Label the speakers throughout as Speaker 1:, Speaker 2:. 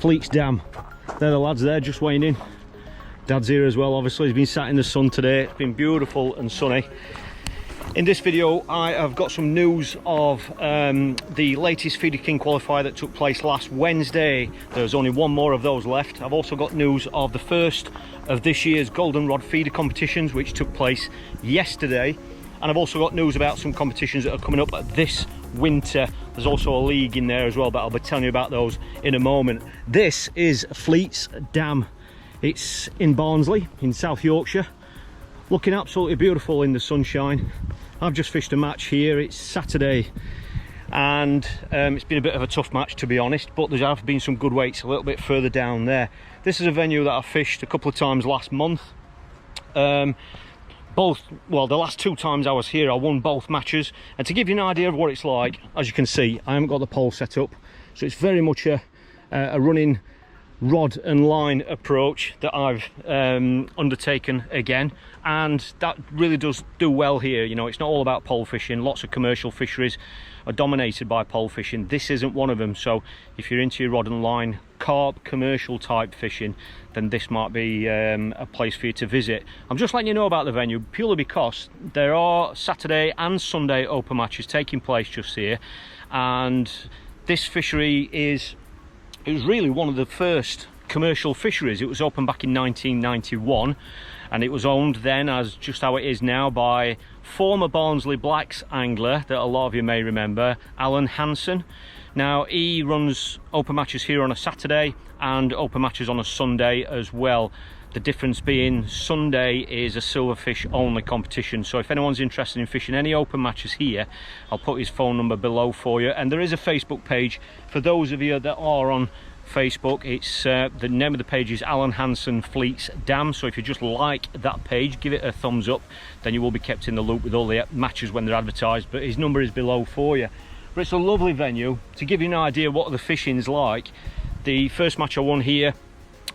Speaker 1: Fleets Dam. They're the lads there just weighing in. Dad's here as well, obviously. He's been sat in the sun today. It's been beautiful and sunny. In this video, I have got some news of the latest Feeder King qualifier that took place last Wednesday. There's only one more of those left. I've also got news of the first of this year's Goldenrod feeder competitions, which took place yesterday. And I've also got news about some competitions that are coming up this winter. There's also a league in there as well, but I'll be telling you about those in a moment. This is Fleets Dam. It's in Barnsley in South Yorkshire. Looking absolutely beautiful in the sunshine. I've just fished a match here. It's Saturday and it's been a bit of a tough match, to be honest, but there have been some good weights a little bit further down there. This is a venue that I fished a couple of times last month. Well, the last two times I was here, I won both matches. And to give you an idea of what it's like, as you can see, I haven't got the pole set up, so it's very much a running rod and line approach that I've undertaken again, and that really does do well here. You know, it's not all about pole fishing. Lots of commercial fisheries are dominated by pole fishing. This isn't one of them, so if you're into your rod and line carp commercial type fishing, then this might be a place for you to visit. I'm just letting you know about the venue purely because there are Saturday and Sunday open matches taking place just here, and this fishery it was really one of the first commercial fisheries. It was opened back in 1991, and it was owned then, as just how it is now, by former Barnsley Blacks angler that a lot of you may remember, Alan Hansen. Now, he runs open matches here on a Saturday and open matches on a Sunday as well. The difference being Sunday is a silverfish only competition. So if anyone's interested in fishing any open matches here, I'll put his phone number below for you. And there is a Facebook page for those of you that are on Facebook. It's the name of the page is Alan Hansen Fleets Dam. So if you just like that page, give it a thumbs up, then you will be kept in the loop with all the matches when they're advertised. But his number is below for you. But it's a lovely venue. To give you an idea what the fishing's like, the first match I won here,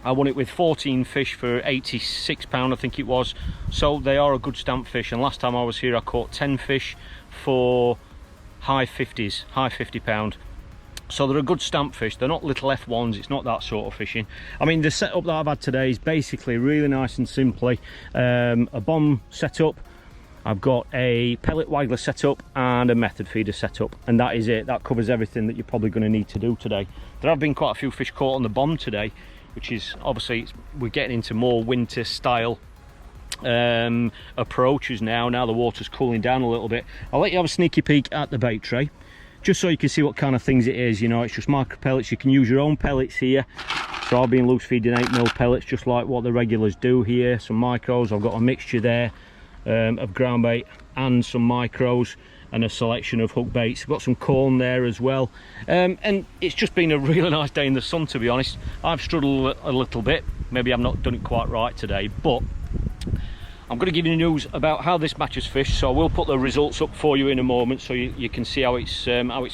Speaker 1: I won it with 14 fish for £86, I think it was. So they are a good stamp fish. And last time I was here, I caught 10 fish for high 50s, high £50. So they're a good stamp fish. They're not little F1s. It's not that sort of fishing. I mean, the setup that I've had today is basically really nice and simply a bomb setup. I've got a pellet waggler setup and a method feeder setup, and that is it. That covers everything that you're probably going to need to do today. There have been quite a few fish caught on the bomb today, which is obviously, we're getting into more winter style approaches now the water's cooling down a little bit. I'll let you have a sneaky peek at the bait tray just so you can see what kind of things it is. You know, it's just micro pellets. You can use your own pellets here. So I've been loose feeding 8mm pellets just like what the regulars do here. Some micros. I've got a mixture there of ground bait and some micros, and a selection of hook baits. I've got some corn there as well, and it's just been a really nice day in the sun, to be honest. I've struggled a little bit, maybe I've not done it quite right today, but I'm going to give you news about how this match is fished. So I will put the results up for you in a moment so you can see how it's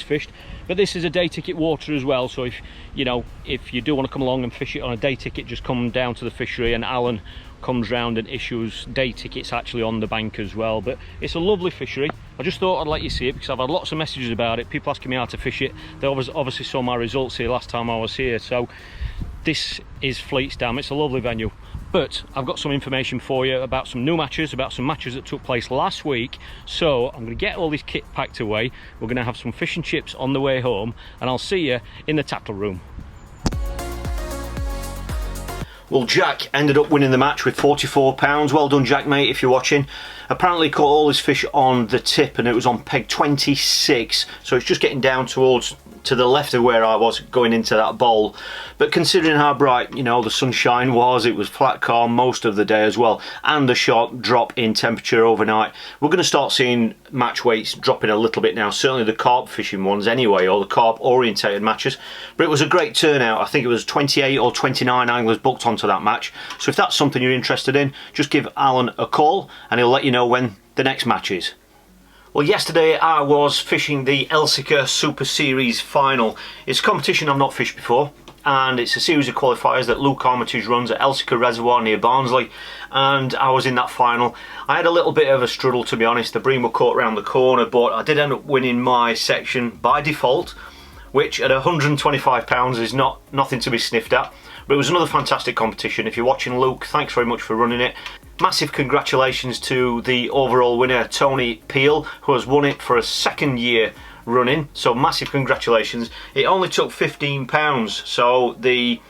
Speaker 1: fished. But this is a day ticket water as well, so if you do want to come along and fish it on a day ticket, just come down to the fishery and Alan comes round and issues day tickets actually on the bank as well. But it's a lovely fishery. I just thought I'd let you see it because I've had lots of messages about it, people asking me how to fish it. They obviously saw my results here last time I was here. So this is Fleets Dam. It's a lovely venue. But I've got some information for you about some new matches, about some matches that took place last week. So I'm going to get all this kit packed away. We're going to have some fish and chips on the way home, and I'll see you in the tackle room. Well, Jack ended up winning the match with £44. Well done, Jack, mate, if you're watching. Apparently caught all his fish on the tip, and it was on peg 26, so it's just getting down towards to the left of where I was going into that bowl. But considering how bright, you know, the sunshine was, it was flat calm most of the day as well, and a sharp drop in temperature overnight. We're going to start seeing match weights dropping a little bit now, certainly the carp fishing ones anyway, or the carp orientated matches. But it was a great turnout. I think it was 28 or 29 anglers booked onto that match. So if that's something you're interested in, just give Alan a call and he'll let you know when the next match is. Well, yesterday I was fishing the Elsecar Super Series final. It's a competition I've not fished before, and it's a series of qualifiers that Luke Armitage runs at Elsecar Reservoir near Barnsley, and I was in that final. I had a little bit of a struggle, to be honest. The bream were caught around the corner, but I did end up winning my section by default. which at £125 is nothing to be sniffed at. But it was another fantastic competition. If you're watching, Luke, thanks very much for running it. Massive congratulations to the overall winner, Tony Peel, who has won it for a second year running. So massive congratulations. It only took £15, so the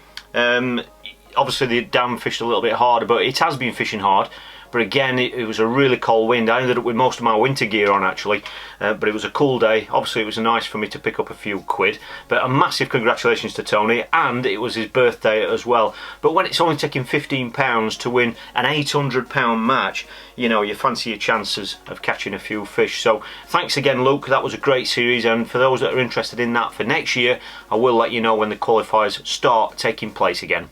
Speaker 1: obviously the dam fished a little bit harder, but it has been fishing hard. But again, it was a really cold wind. I ended up with most of my winter gear on actually, but it was a cool day. Obviously it was nice for me to pick up a few quid. But a massive congratulations to Tony, and it was his birthday as well. But when it's only taking £15 to win an £800 match, you know, you fancy your chances of catching a few fish. So thanks again, Luke. That was a great series, and for those that are interested in that for next year, I will let you know when the qualifiers start taking place again.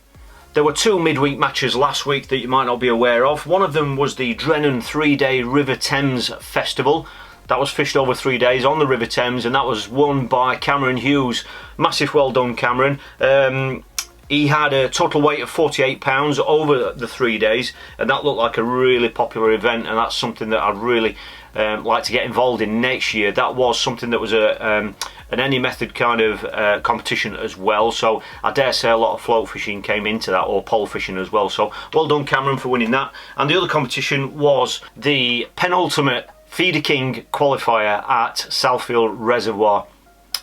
Speaker 1: There were two midweek matches last week that you might not be aware of. One of them was the Drennan 3-day River Thames Festival. That was fished over 3 days on the River Thames, and that was won by Cameron Hughes. Massive well done, Cameron. He had a total weight of £48 over the 3 days, and that looked like a really popular event, and that's something that I'd really like to get involved in next year. That was something that was an any method kind of competition as well, so I dare say a lot of float fishing came into that, or pole fishing as well. So well done, Cameron, for winning that. And the other competition was the penultimate Feeder King qualifier at Southfield Reservoir.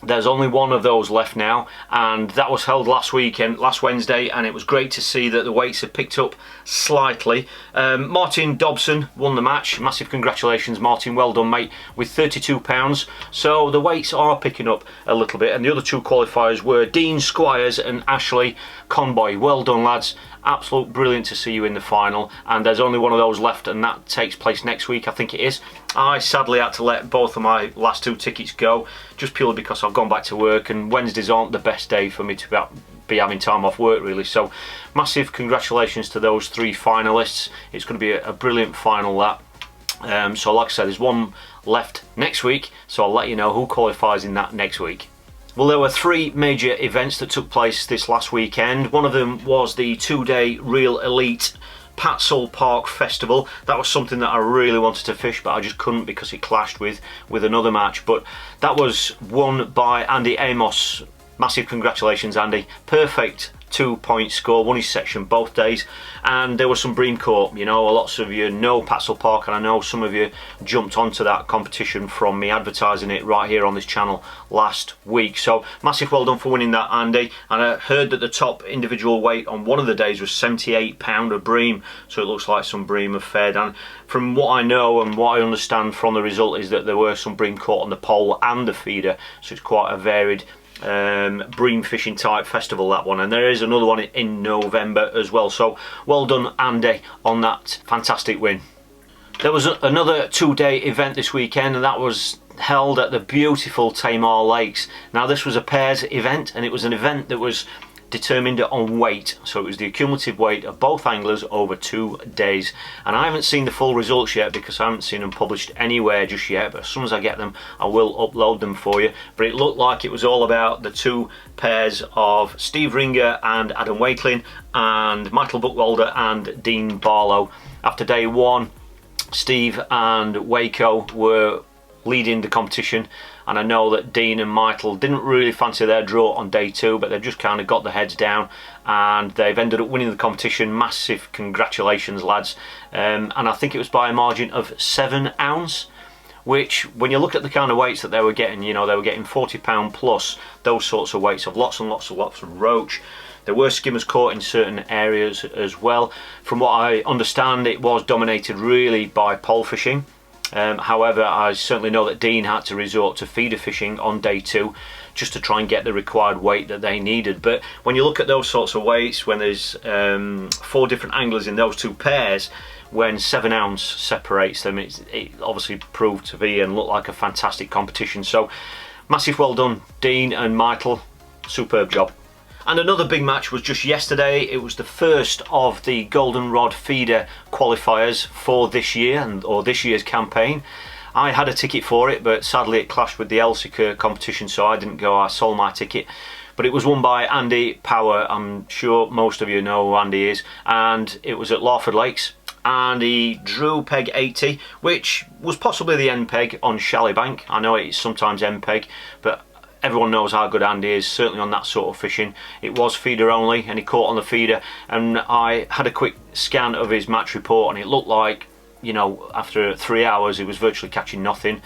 Speaker 1: There's only one of those left now, and that was held last Wednesday, and it was great to see that the weights have picked up slightly. Martin Dobson won the match. Massive congratulations, Martin, well done, mate, with £32. So the weights are picking up a little bit, and the other two qualifiers were Dean Squires and Ashley Conboy. Well done, lads. Absolute brilliant to see you in the final, and there's only one of those left, and that takes place next week, I think it is. I sadly had to let both of my last two tickets go, just purely because I've gone back to work, and Wednesdays aren't the best day for me to be having time off work, really. So massive congratulations to those three finalists. It's going to be a brilliant final, that. So like I said, there's one left next week, so I'll let you know who qualifies in that next week. Well, there were three major events that took place this last weekend. One of them was the 2-day Real Elite Patshull Park Festival. That was something that I really wanted to fish, but I just couldn't because it clashed with another match. But that was won by Andy Amos. Massive congratulations, Andy. Perfect 2-point score, won his section both days, and there was some bream caught. You know, lots of you know Patshull Park, and I know some of you jumped onto that competition from me advertising it right here on this channel last week. So massive well done for winning that, Andy. And I heard that the top individual weight on one of the days was £78 of bream, so it looks like some bream have fed. And from what I know and what I understand from the result is that there were some bream caught on the pole and the feeder, so it's quite a varied bream fishing type festival, that one. And there is another one in November as well, so well done, Andy, on that fantastic win. There was another 2-day event this weekend, and that was held at the beautiful Tamar Lakes. Now this was a pairs event, and it was an event that was determined on weight, so it was the accumulative weight of both anglers over 2 days. And I haven't seen the full results yet because I haven't seen them published anywhere just yet, but as soon as I get them I will upload them for you. But it looked like it was all about the two pairs of Steve Ringer and Adam Wakeling, and Michael Buckwalder and Dean Barlow. After day one, Steve and Waco were leading the competition, and I know that Dean and Michael didn't really fancy their draw on day two, but they've just kind of got their heads down and they've ended up winning the competition. Massive congratulations, lads. And I think it was by a margin of 7 ounce, which when you look at the kind of weights that they were getting, you know, they were getting £40 plus those sorts of weights of lots and lots of roach. There were skimmers caught in certain areas as well. From what I understand, it was dominated really by pole fishing. However, I certainly know that Dean had to resort to feeder fishing on day two just to try and get the required weight that they needed. But when you look at those sorts of weights, when there's 4 different anglers in those two pairs, when 7 ounce separates them, it obviously proved to be and looked like a fantastic competition. So massive well done, Dean and Michael, superb job. And another big match was just yesterday. It was the first of the goldenrod feeder qualifiers for this year, or this year's campaign. I had a ticket for it, but sadly it clashed with the Elsecar competition, so I didn't go. I sold my ticket. But it was won by Andy Power. I'm sure most of you know who Andy is, and it was at Larford Lakes, and he drew peg 80, which was possibly the end peg on Shallybank. I know it's sometimes end peg, but everyone knows how good Andy is, certainly on that sort of fishing. It was feeder only, and he caught on the feeder, and I had a quick scan of his match report, and it looked like, you know, after 3 hours he was virtually catching nothing.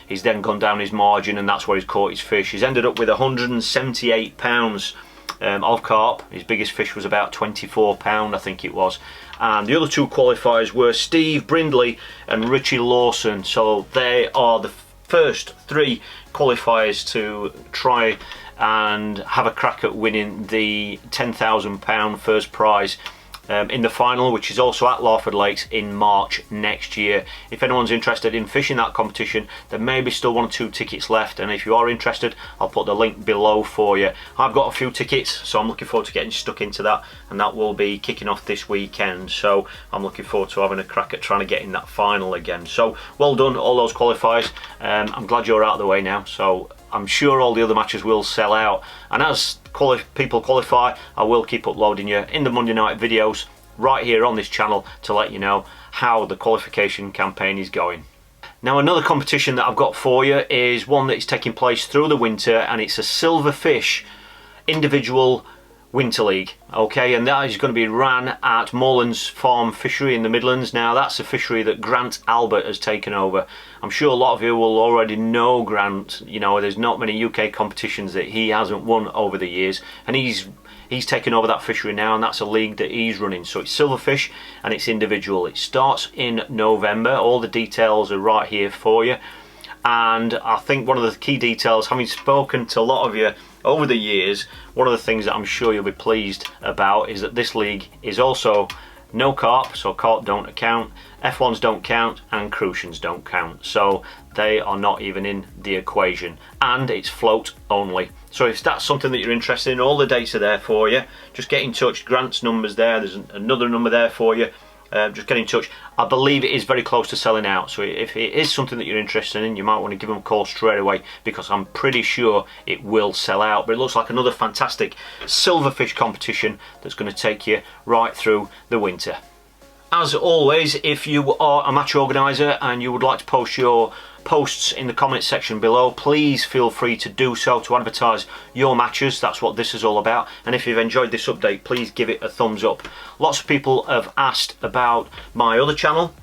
Speaker 1: He's then gone down his margin, and that's where he's caught his fish. He's ended up with 178 pounds of carp. His biggest fish was about 24 pound, I think it was. And the other two qualifiers were Steve Brindley and Richie Lawson. So they are the first three qualifiers to try and have a crack at winning the £10,000 first prize in the final, which is also at Larford Lakes in March next year. If anyone's interested in fishing that competition, there may be still 1 or 2 tickets left, and if you are interested, I'll put the link below for you. I've got a few tickets, so I'm looking forward to getting stuck into that, and that will be kicking off this weekend. So I'm looking forward to having a crack at trying to get in that final again. So well done, all those qualifiers. I'm glad you're out of the way now, so I'm sure all the other matches will sell out, and as people qualify, I will keep uploading you in the Monday night videos right here on this channel to let you know how the qualification campaign is going. Now, another competition that I've got for you is one that is taking place through the winter, and it's a silverfish individual winter league, okay, and that is going to be ran at Morelands Farm Fishery in the Midlands. Now, that's a fishery that Grant Albert has taken over. I'm sure a lot of you will already know Grant. You know, there's not many UK competitions that he hasn't won over the years, and he's taken over that fishery now, and that's a league that he's running. So it's silverfish and it's individual. It starts in November. All the details are right here for you, and I think one of the key details, having spoken to a lot of you over the years, one of the things that I'm sure you'll be pleased about is that this league is also no carp, so carp don't account, F1s don't count, and crucians don't count, so they are not even in the equation, and it's float only. So if that's something that you're interested in, all the dates are there for you. Just get in touch. Grant's number's there, there's another number there for you. Just get in touch. I believe it is very close to selling out, so if it is something that you're interested in, you might want to give them a call straight away, because I'm pretty sure it will sell out. But it looks like another fantastic silverfish competition that's going to take you right through the winter. As always, if you are a match organiser and you would like to post your posts in the comments section below, please feel free to do so, to advertise your matches. That's what this is all about. And if you've enjoyed this update, please give it a thumbs up. Lots of people have asked about my other channel,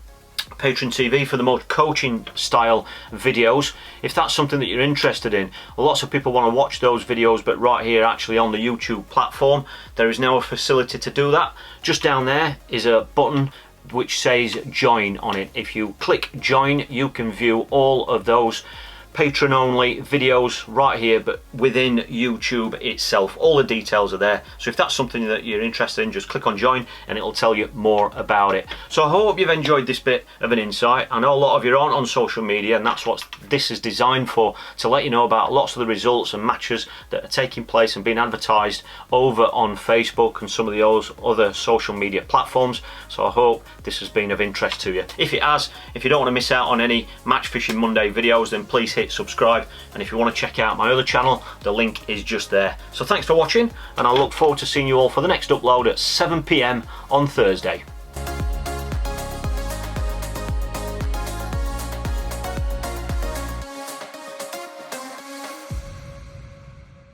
Speaker 1: Patreon TV, for the more coaching style videos. If that's something that you're interested in, lots of people want to watch those videos, but right here actually on the YouTube platform there is now a facility to do that. Just down there is a button which says join on it. If you click join, you can view all of those patron only videos right here, but within YouTube itself. All the details are there, so if that's something that you're interested in, just click on join and it'll tell you more about it. So I hope you've enjoyed this bit of an insight. I know a lot of you aren't on social media, and that's what this is designed for, to let you know about lots of the results and matches that are taking place and being advertised over on Facebook and some of the other social media platforms. So I hope this has been of interest to you. If it has, if you don't want to miss out on any Match Fishing Monday videos, then please hit subscribe, and if you want to check out my other channel, the link is just there. So thanks for watching, and I look forward to seeing you all for the next upload at 7 PM on Thursday.